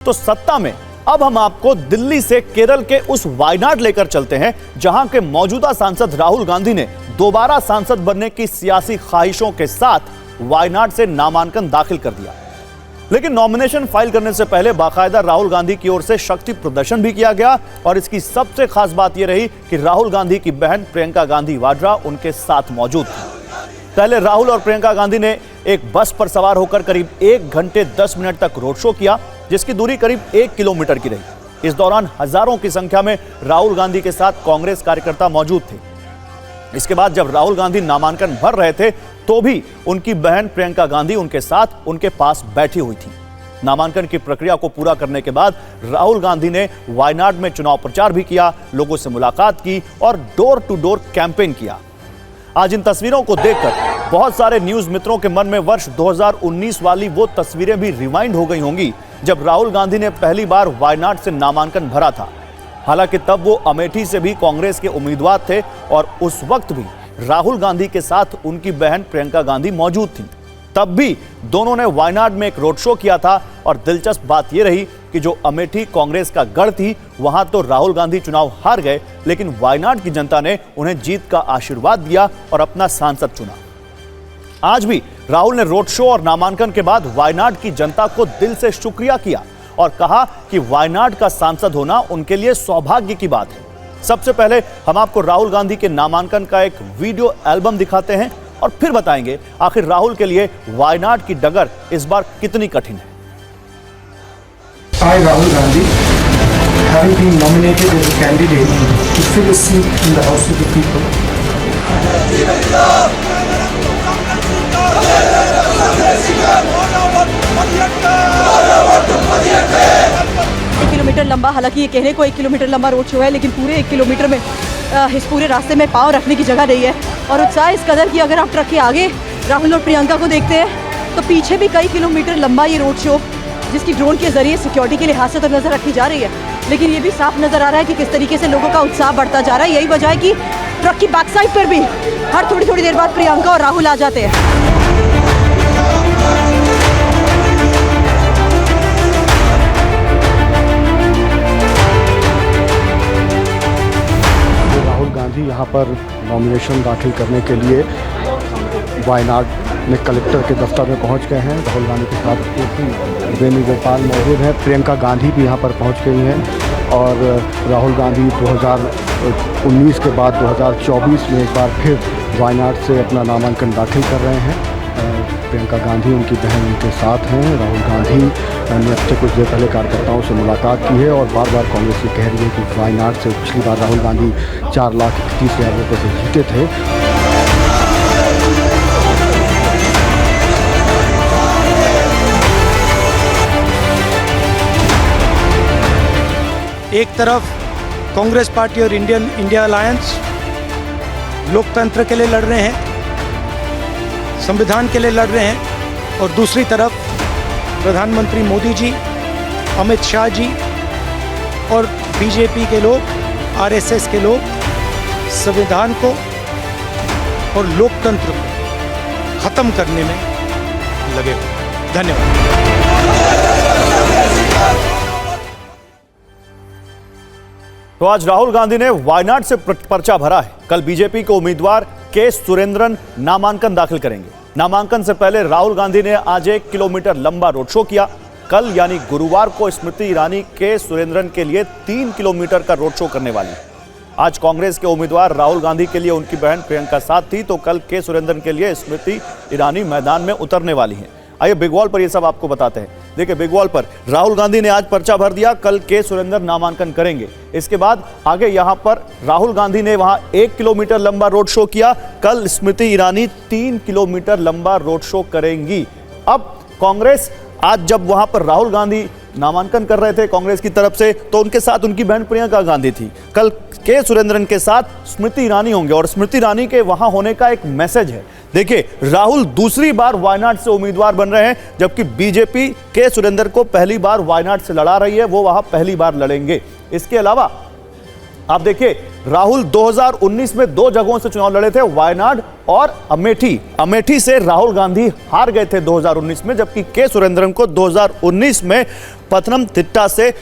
तो सत्ता में अब हम आपको दिल्ली से केरल के उस वायनाड लेकर चलते हैं जहां के मौजूदा सांसद राहुल गांधी ने दोबारा सांसद बनने की सियासी ख्वाहिशों के साथ वायनाड से नामांकन दाखिल कर दिया। लेकिन नॉमिनेशन फाइल करने से पहले बाकायदा राहुल गांधी की ओर से शक्ति प्रदर्शन भी किया गया और इसकी सबसे खास बात यह रही कि राहुल गांधी की बहन प्रियंका गांधी वाड्रा उनके साथ मौजूद थी। पहले राहुल और प्रियंका गांधी ने एक बस पर सवार होकर करीब 1 घंटे 10 मिनट तक रोड शो किया, जिसकी दूरी करीब 1 किलोमीटर की रही। इस दौरान हजारों की संख्या में राहुल गांधी के साथ कांग्रेस कार्यकर्ता मौजूद थे। इसके बाद जब राहुल गांधी नामांकन भर रहे थे तो भी उनकी बहन प्रियंका गांधी उनके साथ उनके पास बैठी हुई थी। नामांकन की प्रक्रिया को पूरा करने के बाद राहुल गांधी ने वायनाड में चुनाव प्रचार भी किया, लोगों से मुलाकात की और डोर टू डोर कैंपेन किया। आज इन तस्वीरों को देखकर बहुत सारे न्यूज मित्रों के मन में वर्ष 2019 वाली वो तस्वीरें भी रिवाइंड हो गई होंगी जब राहुल गांधी ने पहली बार वायनाड से नामांकन भरा था। हालांकि तब वो अमेठी से भी कांग्रेस के उम्मीदवार थे और उस वक्त भी राहुल गांधी के साथ उनकी बहन प्रियंका गांधी मौजूद थी। तब भी दोनों ने वायनाड में एक रोड शो किया था और दिलचस्प बात यह रही कि जो अमेठी कांग्रेस का गढ़ थी वहां तो राहुल गांधी चुनाव हार गए, लेकिन वायनाड की जनता ने उन्हें जीत का आशीर्वाद दिया और अपना सांसद चुना। आज भी राहुल ने रोड शो और नामांकन के बाद वायनाड की जनता को दिल से शुक्रिया किया और कहा कि वायनाड का सांसद होना उनके लिए सौभाग्य की बात है। सबसे पहले हम आपको राहुल गांधी के नामांकन का एक वीडियो एल्बम दिखाते हैं और फिर बताएंगे आखिर राहुल के लिए वायनाड की डगर इस बार कितनी कठिन है। I, Rahul Gandhi, having been nominated as a candidate to fill a seat in the House of the People. 1 kilometre लंबा, हालांकि ये कहने को 1 किलोमीटर लंबा रोड शो है, लेकिन पूरे 1 किलोमीटर में इस पूरे रास्ते में पाँव रखने की जगह नहीं है और उत्साह इस कदर कि अगर आप ट्रक के आगे राहुल और प्रियंका को देखते हैं तो पीछे भी कई किलोमीटर लंबा ये रोड शो, जिसकी ड्रोन के जरिए सिक्योरिटी के लिहाज से तो नजर रखी जा रही है, लेकिन ये भी साफ नजर आ रहा है कि किस तरीके से लोगों का उत्साह बढ़ता जा रहा है। यही वजह है कि ट्रक की बैक साइड पर भी हर थोड़ी थोड़ी देर बाद प्रियंका और राहुल आ जाते हैं। राहुल गांधी यहाँ पर नॉमिनेशन दाखिल करने के लिए वायनाड में कलेक्टर के दफ्तर में पहुंच गए हैं। राहुल गांधी के साथ वेणुगोपाल मौजूद हैं, प्रियंका गांधी भी यहाँ पर पहुंच गई हैं और राहुल गांधी 2019 के बाद 2024 में एक बार फिर वायनाड से अपना नामांकन दाखिल कर रहे हैं। प्रियंका गांधी उनकी बहन उनके साथ हैं। राहुल गांधी ने अब से कुछ देर पहले कार्यकर्ताओं से मुलाकात की है और बार बार कांग्रेस ये कह रही है कि वायनाड से पिछली बार राहुल गांधी 4,31,000 रुपये से जीते थे। एक तरफ कांग्रेस पार्टी और इंडिया अलायंस लोकतंत्र के लिए लड़ रहे हैं, संविधान के लिए लड़ रहे हैं और दूसरी तरफ प्रधानमंत्री मोदी जी, अमित शाह जी और बीजेपी के लोग, आरएसएस के लोग संविधान को और लोकतंत्र को खत्म करने में लगे हुए। धन्यवाद। तो आज राहुल गांधी ने वायनाड से पर्चा भरा है। कल बीजेपी के उम्मीदवार के सुरेंद्रन नामांकन दाखिल करेंगे। नामांकन से पहले राहुल गांधी ने आज 1 किलोमीटर लंबा रोड शो किया। कल यानी गुरुवार को स्मृति ईरानी के सुरेंद्रन के लिए 3 किलोमीटर का रोड शो करने वाली है। आज कांग्रेस के उम्मीदवार राहुल गांधी के लिए उनकी बहन प्रियंका साथ थी, तो कल के सुरेंद्रन के लिए स्मृति ईरानी मैदान में उतरने वाली है। आइए बिग वॉल पर ये सब आपको बताते हैं। देखिए बिग वॉल पर राहुल गांधी ने आज पर्चा भर दिया, कल के सुरेंद्रन नामांकन करेंगे। इसके बाद आगे यहां पर राहुल गांधी ने वहां 1 किलोमीटर लंबा रोड शो किया। कल स्मृति ईरानी 3 किलोमीटर लंबा रोड शो करेंगी। अब कांग्रेस आज जब वहां पर राहुल गांधी नामांकन कर रहे थे कांग्रेस की तरफ से, तो उनके साथ उनकी बहन प्रियंका गांधी थी। कल के सुरेंद्रन के साथ स्मृति ईरानी होंगे और स्मृति ईरानी के वहां होने का एक मैसेज है। देखिए राहुल दूसरी बार वायनाड से उम्मीदवार बन रहे हैं, जबकि बीजेपी के सुरेंद्र को पहली बार वायनाड से लड़ा रही है, वो वहां पहली बार लड़ेंगे। इसके अलावा आप देखिए राहुल 2019 में 2 जगहों से चुनाव लड़े थे, वायनाड और अमेठी। अमेठी से राहुल गांधी हार गए थे 2019 में, जबकि के सुरेंद्रन को 2019 में पथनमथिट्टा से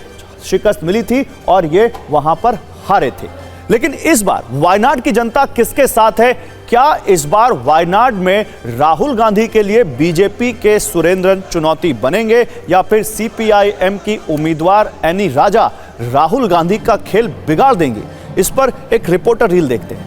शिकस्त मिली थी और ये वहां पर हारे थे। लेकिन इस बार वायनाड की जनता किसके साथ है? क्या इस बार वायनाड में राहुल गांधी के लिए बीजेपी के सुरेंद्रन चुनौती बनेंगे या फिर सीपीआई-एम की उम्मीदवार एनी राजा राहुल गांधी का खेल बिगाड़ देंगी? इस पर एक रिपोर्टर रील देखते हैं।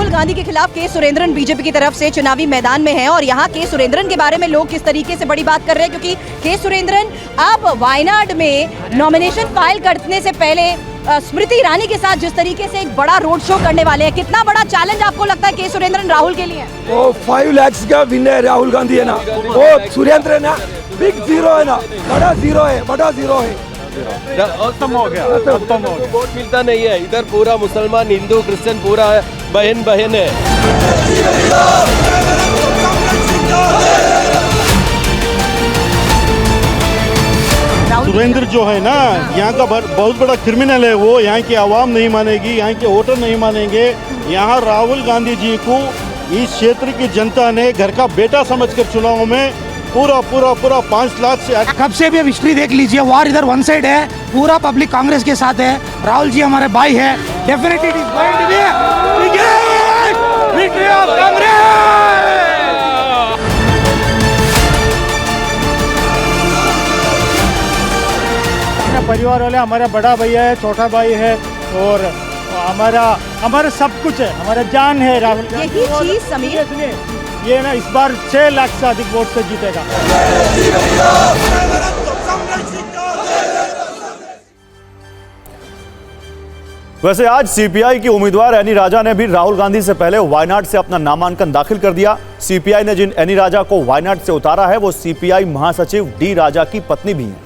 गांधी के खिलाफ के सुरेंद्रन बीजेपी की तरफ से चुनावी मैदान में हैं और यहाँ के सुरेंद्रन के बारे में लोग किस तरीके से बड़ी बात कर रहे हैं, क्योंकि के सुरेंद्रन अब वायनाड में नॉमिनेशन फाइल करने से पहले स्मृति ईरानी के साथ जिस तरीके से एक बड़ा रोड शो करने वाले हैं, कितना बड़ा चैलेंज आपको लगता है के सुरेंद्रन राहुल के लिए? वो 5 लाख का विनर राहुल गांधी है ना, वो सुरेंद्र है ना, बिग जीरो है ना, बड़ा जीरो है। खत्म हो गया। वोट मिलता नहीं है इधर, पूरा मुसलमान हिंदू क्रिश्चियन पूरा बहन है। सुरेंद्र जो है ना, यहाँ का बहुत बड़ा क्रिमिनल है वो। यहाँ की आवाम नहीं मानेगी, यहाँ के वोटर नहीं मानेंगे। यहाँ राहुल गांधी जी को इस क्षेत्र की जनता ने घर का बेटा समझकर चुनाव में पूरा 5 लाख से कब से भी अब हिस्ट्री देख लीजिए, वार इधर वन साइड है, पूरा पब्लिक कांग्रेस के साथ है। राहुल जी हमारे भाई है, definitely it is going to be victory of Congress. परिवार वाले, हमारा बड़ा भैया है, छोटा भाई है और हमारा सब कुछ है, हमारा जान है राहुल गांधी। यही चीज समीर, ये ना इस बार 6 लाख से अधिक वोट से जीतेगा। वैसे आज सीपीआई की उम्मीदवार एनी राजा ने भी राहुल गांधी से पहले वायनाड से अपना नामांकन दाखिल कर दिया। सीपीआई ने जिन एनी राजा को वायनाड से उतारा है वो सीपीआई महासचिव डी राजा की पत्नी भी हैं।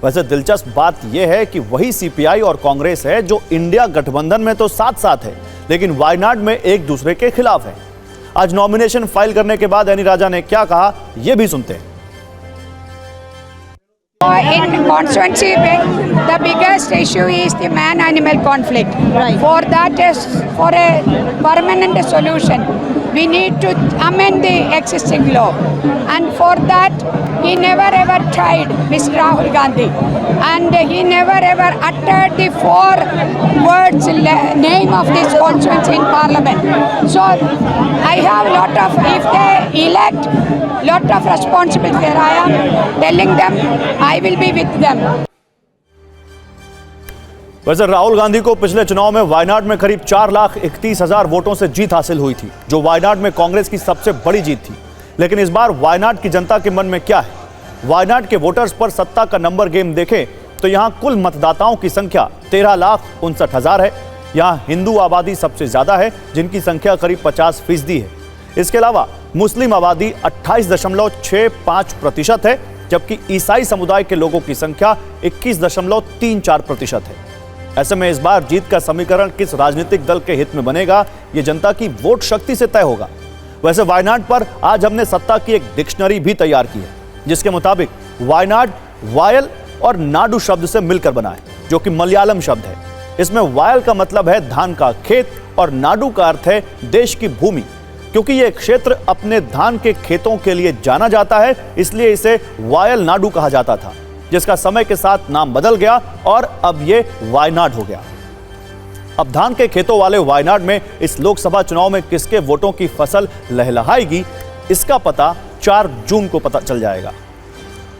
वैसे दिलचस्प बात यह है कि वही सीपीआई और कांग्रेस है जो इंडिया गठबंधन में तो साथ साथ है, लेकिन वायनाड में एक दूसरे के खिलाफ है। आज नॉमिनेशन फाइल करने के बाद एनी राजा ने क्या कहा, यह भी सुनते हैं। In constituency, the biggest issue is the man-animal conflict. Right. For that, for a permanent solution, we need to amend the existing law. And for that, he never ever tried, Mr. Rahul Gandhi. And he never ever uttered the 4 words name of this constituency in parliament. So I have lot of, if they elect, lot of responsibility there. I am telling them, I will be with them. वैसे राहुल गांधी को पिछले चुनाव में वायनाड में करीब 4,31,000 वोटों से जीत हासिल हुई थी, जो वायनाड में कांग्रेस की सबसे बड़ी जीत थी। लेकिन इस बार वायनाड की जनता के मन में क्या है? वायनाड के वोटर्स पर सत्ता का नंबर गेम देखें तो यहां कुल मतदाताओं की संख्या 13,59,000 है। यहां हिंदू आबादी सबसे ज्यादा है, जिनकी संख्या करीब 50% है। इसके अलावा मुस्लिम आबादी 28.65% है, जबकि ईसाई समुदाय के लोगों की संख्या 21.34% है। ऐसे में इस बार जीत का समीकरण किस राजनीतिक दल के हित में बनेगा, यह जनता की वोट शक्ति से तय होगा। वैसे वायनाड पर आज हमने सत्ता की एक डिक्शनरी भी तैयार की है, जिसके मुताबिक वायनाड वायल और नाडु शब्द से मिलकर बना है, जो कि मलयालम शब्द है। इसमें वायल का मतलब है धान का खेत और नाडु का अर्थ है देश की भूमि। क्योंकि यह क्षेत्र अपने धान के खेतों के लिए जाना जाता है, इसलिए इसे वायल नाडु कहा जाता था, जिसका समय के साथ नाम बदल गया और अब यह वायनाड हो गया। अब धान के खेतों वाले वायनाड में इस लोकसभा चुनाव में किसके वोटों की फसल लहलहाएगी, इसका पता 4 जून को पता चल जाएगा।